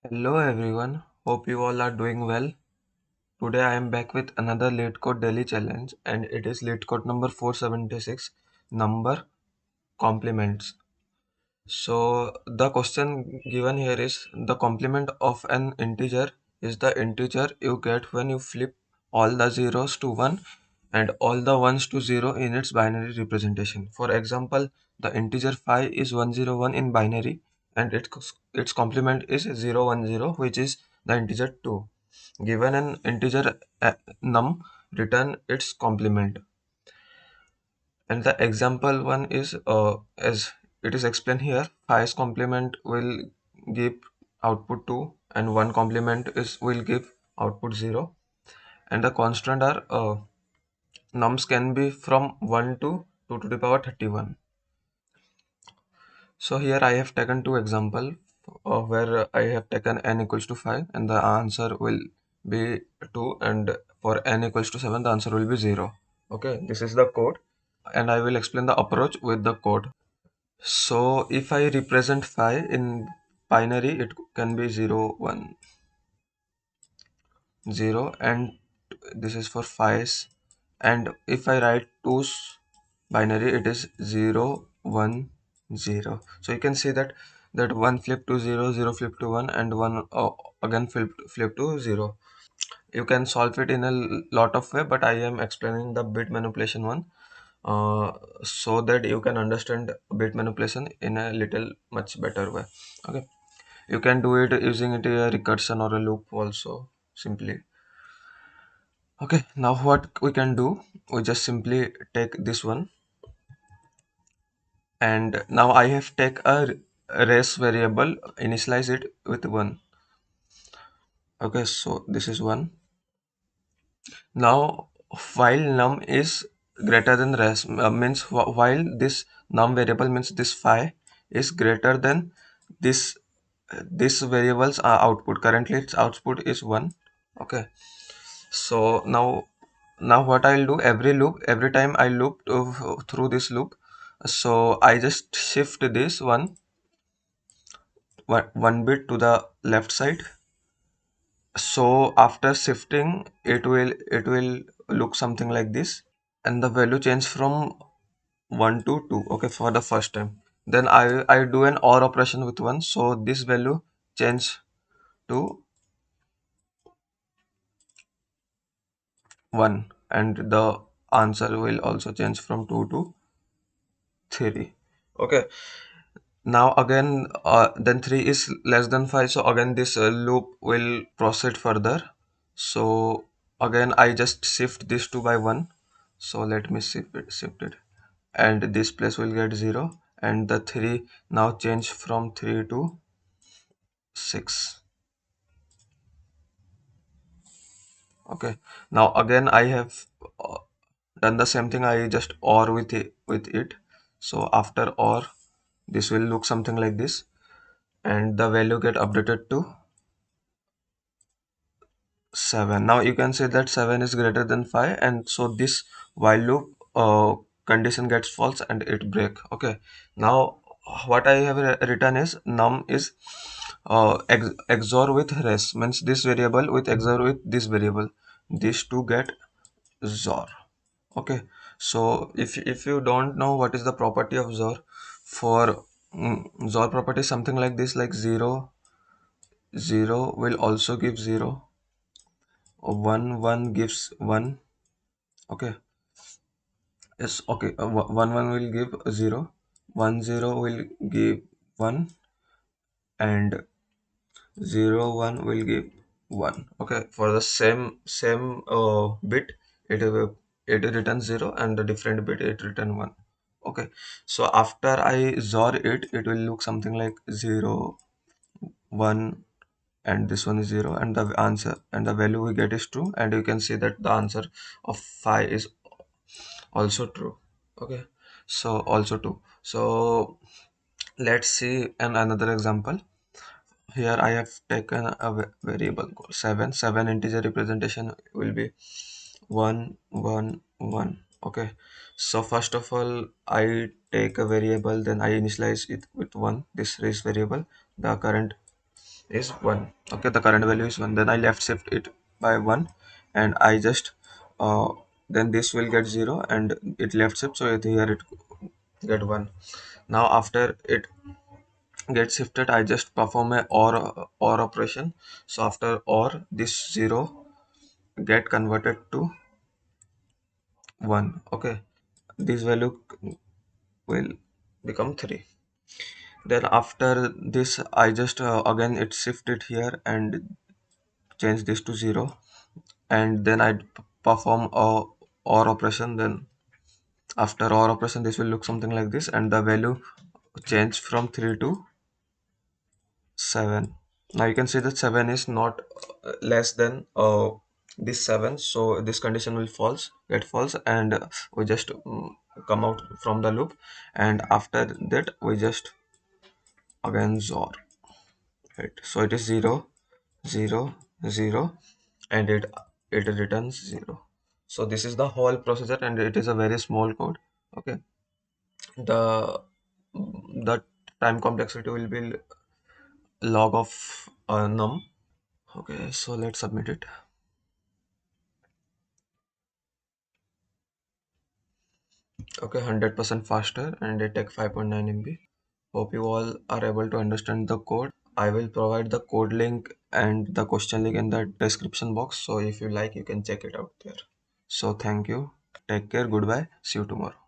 Hello everyone, hope you all are doing well. Today I am back with another Leetcode Daily Challenge and it is Leetcode number 476, number complements. So the question given here is the complement of an integer is the integer you get when you flip all the zeros to 1 and all the ones to 0 in its binary representation. For example, the integer 5 is 101 in binary and its complement is 010, which is the integer 2. Given an integer num, return its complement. And the example one is as it is explained here, 5's complement will give output 2 and 1 complement is will give output 0. And the constant are nums can be from 1 to 2 to the power 31. So here I have taken two example where I have taken n equals to 5 and the answer will be 2, and for n equals to 7 the answer will be 0. Okay, this is the code and I will explain the approach with the code. So if I represent 5 in binary, it can be 0 1 0, and this is for 5's. And if I write 2's binary, it is 0 1 0. So you can see that 1 flip to 0, 0 flip to 1, and 1 again flip to 0. You can solve it in a lot of way, but I am explaining the bit manipulation one so that you can understand bit manipulation in a little much better way. Okay, you can do it using it a recursion or a loop also simply. Okay, now what we can do, we just simply take this one, and now I have take a race variable, initialize it with 1. Okay, so this is 1. Now while num is greater than res means while this num variable means this phi is greater than this variable's output. Currently its output is 1. Okay, so now what I'll do, every time I loop through this loop, so I just shift this one bit to the left side. So after shifting, it will look something like this, and the value change from 1 to 2. Okay, for the first time. Then I do an OR operation with 1, so this value change to 1, and the answer will also change from 2 to 3. Okay, now again then 3 is less than 5, so again this loop will proceed further. So again I just shift this 2 by 1, so let me shift it, and this place will get 0, and the 3 now change from 3 to 6. Okay, now again I have uh, done the same thing, I just OR with it. So after OR, this will look something like this, and the value get updated to 7. Now you can say that 7 is greater than 5, and so this while loop condition gets false and it break. Okay, now what I have written is num is XOR with res, means this variable with XOR with this variable, these two get XOR. Okay, so if you don't know what is the property of XOR, for XOR property is something like this, like 0 0 will also give 0, 1 1 gives 1. Okay, yes, okay, 1 1 will give 0, 1 0 will give 1, and 0 1 will give 1. Okay, for the same bit, it returns 0, and the different bit it return 1. Okay, so after I XOR it, it will look something like 0 1, and this one is 0, and the answer and the value we get is true, and you can see that the answer of 5 is also true. Okay, so also 2. So let's see another example. Here I have taken a variable called 7. 7 integer representation will be 1 1 1. Okay, so first of all I take a variable, then I initialize it with 1, this race variable. The current is 1. Okay, the current value is 1. Then I left shift it by 1, and I just uh, then this will get 0 and it left shift, so here it get 1. Now after it gets shifted, I just perform a or operation. So after or, this 0 get converted to 1. Okay, this value will become 3. Then after this, I just again it shifted here and change this to 0, and then I perform a or operation. Then after or operation, this will look something like this, and the value change from 3 to 7. Now you can see that 7 is not less than this 7, so this condition will get false, and we just come out from the loop, and after that we just again XOR, right? So it is 0 0 0, and it returns 0. So this is the whole procedure, and it is a very small code. Okay, the the time complexity will be log of num. Okay, so let's submit it. Okay, 100% faster, and it take 5.9 MB. Hope you all are able to understand the code. I will provide the code link and the question link in the description box. So if you like, you can check it out there. So thank you. Take care. Goodbye. See you tomorrow.